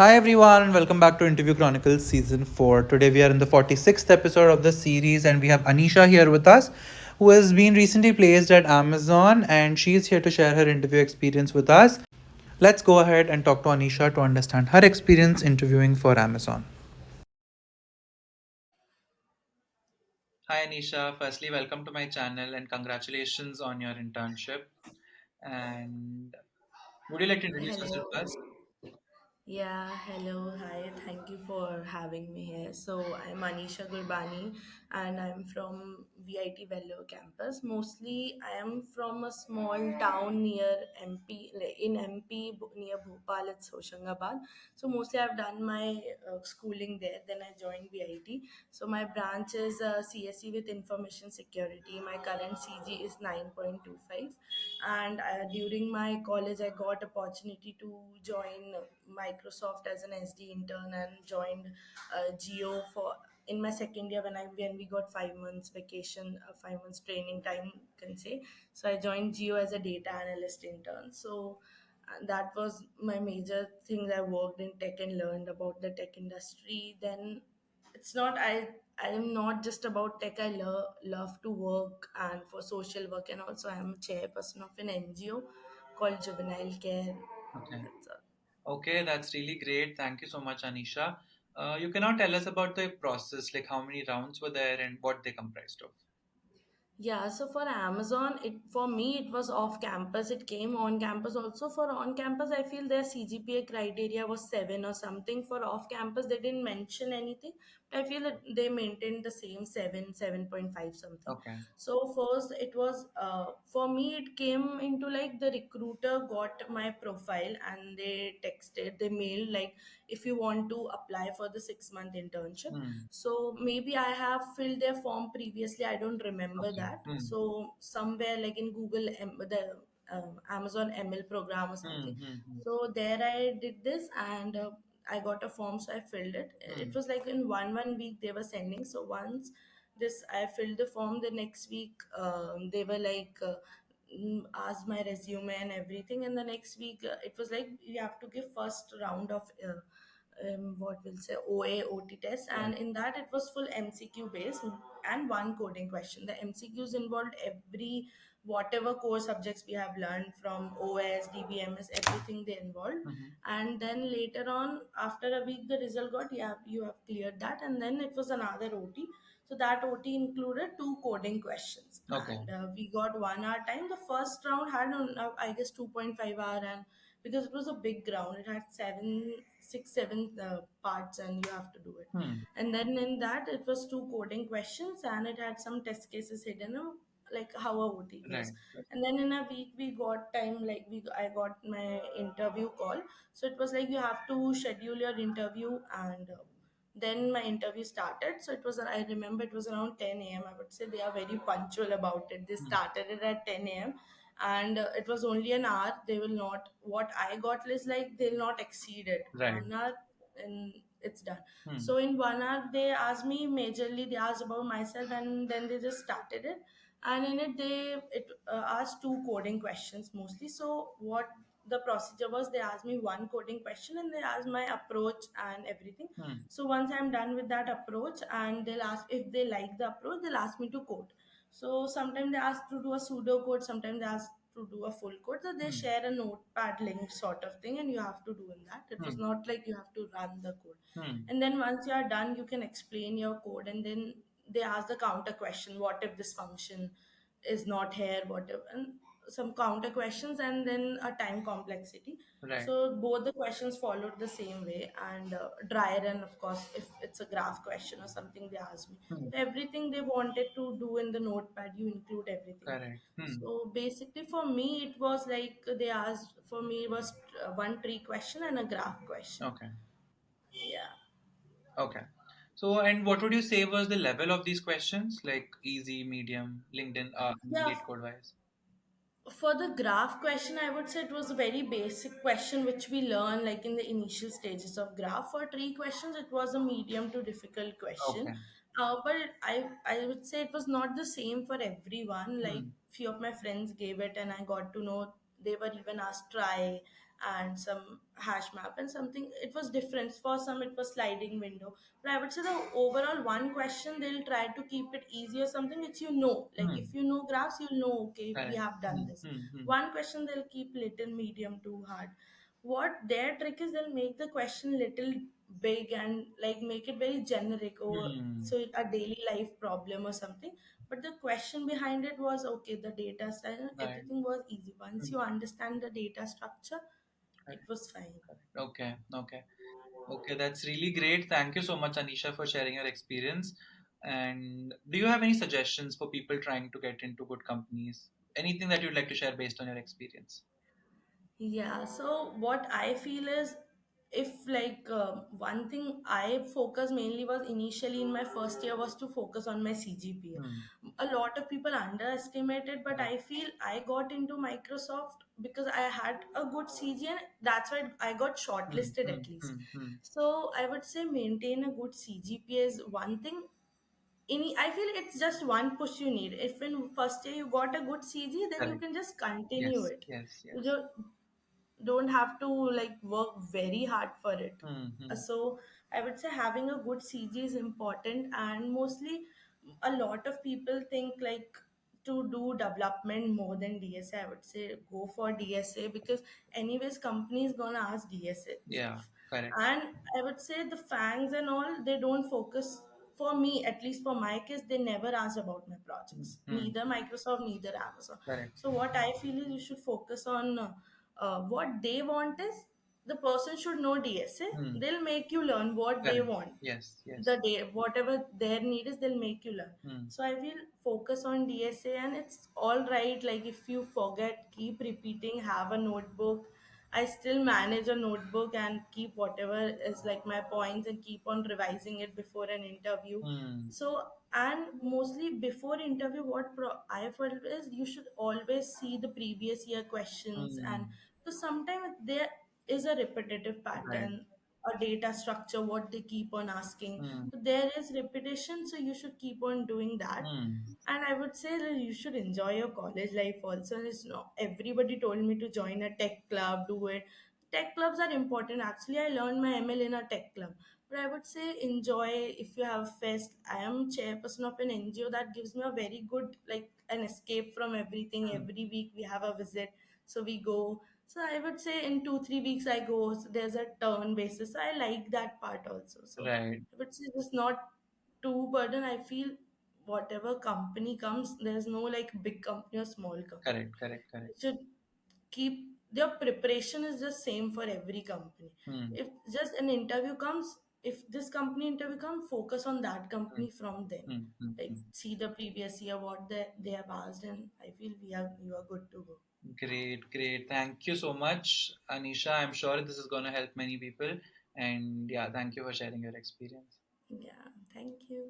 Hi everyone and welcome back to Interview Chronicles season 4. Today we are in the 46th episode of the series and we have Anisha here with us who has been recently placed at Amazon and she is here to share her interview experience with us. Let's go ahead and talk to Anisha to understand her experience interviewing for Amazon. Hi Anisha, firstly welcome to my channel and congratulations on your internship. And would you like to introduce yourself Hello. first? Yeah, hello. Hi. Thank you for having me here. So, I'm Anisha Gurbani and I'm from VIT Vellore campus. Mostly, I am from a small town near MP, in MP, near Bhopal, it's Hoshangabad. So, mostly, I've done my schooling there. Then I joined VIT. So, my branch is CSE with Information Security. My current CG is 9.25, and during my college I got opportunity to join Microsoft as an SD intern and joined Geo for in my second year when we got 5 months vacation, 5 months training time, you can say. So I joined Geo as a data analyst intern. So that was my major thing. I worked in tech and learned about the tech industry. Then it's not I am not just about tech. I love to work and for social work, and also I am a chairperson of an NGO called Juvenile Care. Okay. That's all. Okay, that's really great. Thank you so much, Anisha. You cannot tell us about the process, like how many rounds were there and what they comprised of. Yeah, so for Amazon, it for me it was off campus. It came on campus also. For on campus, I feel their CGPA criteria was 7 or something. For off campus, they didn't mention anything. But I feel that they maintained the same 7, 7.5 something. Okay. So first, it was for me. It came into like the recruiter got my profile and they texted, they mailed like, if you want to apply for the 6 month internship. Hmm. So maybe I have filled their form previously. I don't remember Okay. that. Hmm. So somewhere like in Google, the Amazon ML program or Hmm. something. Hmm. Hmm. So there I did this, and I got a form, so I filled it. It Hmm. was like in one week they were sending. So once this I filled the form, the next week they were like. Asked my resume and everything, and the next week it was like you have to give first round of what we'll say OA OT test, Right. and in that it was full MCQ based and one coding question. The MCQs involved every whatever core subjects we have learned from OS, DBMS, everything they involved. Hmm. And then later on, after a week, the result got, yeah, you have cleared that, and then it was another OT. So that OT included two coding questions, Okay. and we got 1 hour time. The first round had, I guess, 2.5 hour, and because it was a big ground, it had 6, 7 parts, and you have to do it. Hmm. And then in that, it was two coding questions, and it had some test cases hidden, like how a OT goes. Right. And then in a week, we got time, like I got my interview call. So it was like you have to schedule your interview, and then my interview started. So it was, I remember it was around 10 a.m. I would say they are very punctual about it. They Hmm. started it at 10 a.m. and it was only an hour. They will not, what I got is like they'll not exceed it. Right. 1 hour and it's done. Hmm. So in 1 hour, they asked me majorly, they asked about myself, and then they just started it. And in it, asked two coding questions mostly. So what the procedure was, they asked me one coding question and they asked my approach and everything. Hmm. So once I'm done with that approach, and they'll ask if they like the approach, they'll ask me to code. So sometimes they ask to do a pseudo code, sometimes they ask to do a full code. So they Hmm. share a notepad link sort of thing, and you have to do in that. It was Hmm. not like you have to run the code. Hmm. And then once you are done, you can explain your code, and then they ask the counter question: what if this function is not here? What if, and some counter questions, and then a time complexity. Right. So both the questions followed the same way, and dry run, of course, if it's a graph question or something, they ask me. Hmm. So everything they wanted to do in the notepad, you include everything. Correct. Hmm. So basically, for me, it was like they asked for me, it was one tree question and a graph question. Okay. Yeah. Okay. So, and what would you say was the level of these questions, like easy, medium, LinkedIn, Yeah, late code wise? for the graph question, I would say it was a very basic question which we learn like in the initial stages of graph. For tree questions, it was a medium to difficult question. Okay. But I would say it was not the same for everyone. Like Hmm. few of my friends gave it, and I got to know they were even asked try, and some hash map and something. It was different. For some it was sliding window, but I would say the overall one question they'll try to keep it easy or something which you know, like Hmm. if you know graphs you'll know, okay, we Correct. have done Hmm. this. Hmm. Hmm. One question they'll keep little medium to hard. What their trick is, they'll make the question little big and like make it very generic, or Hmm. so a daily life problem or something. But the question behind it was okay, the data style, Right. everything was easy. Once Hmm. you understand the data structure, it Correct. was fine. Correct. Okay. Okay. Okay. That's really great. Thank you so much, Anisha, for sharing your experience. And do you have any suggestions for people trying to get into good companies? Anything that you'd like to share based on your experience? Yeah, so what I feel is, if like one thing I focus mainly was initially in my first year was to focus on my Hmm. CGPA. A lot of people underestimate it, but Right. I feel I got into Microsoft because I had a good CG, and that's why I got Hmm. shortlisted Hmm. at least. Hmm. Hmm. So I would say maintain a good CGPA is one thing. I feel it's just one push you need. If in first year you got a good CG, then you Correct. can just continue Yes. it. Yes. You Yes. don't have to like work very hard for it. Hmm. Hmm. So I would say having a good CG is important, and mostly a lot of people think like to do development more than DSA. I would say go for DSA because anyways company is gonna ask DSA Yeah. itself. Correct. And I would say the fangs and all, they don't focus, for me, at least for my case, they never asked about my Hmm. projects. Hmm. Neither Microsoft, neither Amazon. Correct. So what I feel is you should focus on what they want is the person should know DSA. Hmm. They'll make you learn what they Correct. want. Yes. Yes. The day whatever their need is, they'll make you learn. Hmm. So I will focus on DSA, and it's all right. Like if you forget, keep repeating. Have a notebook. I still manage a notebook and keep whatever is like my points and keep on revising it before an interview. Hmm. So, and mostly before interview, I felt is you should always see the previous year questions, and Hmm. so sometimes there is a repetitive Right. pattern, a data structure, what they keep on asking. Hmm. So there is repetition, so you should keep on doing that. Hmm. And I would say that you should enjoy your college life also. And it's not everybody told me to join a tech club, do it. Tech clubs are important. Actually, I learned my ML in a tech club. But I would say enjoy if you have fest. I am chairperson of an NGO that gives me a very good like an escape from everything. Hmm. Every week we have a visit. So we go. So I would say in 2 3 weeks I go. So there's a turn basis. So I like that part also. So Right. I would say it's not too burden. I feel whatever company comes, there's no like big company or small company. Correct. Correct. You Correct. should keep their preparation is the same for every company. Hmm. If just an interview comes, if this company interview comes, focus on that Hmm. company from then. Hmm. Hmm. Like Hmm. see the previous year what they have asked, and I feel we are you are good to go. Great. Great. Thank you so much, Anisha. I'm sure this is going to help many people. And yeah, thank you for sharing your experience. Yeah, thank you.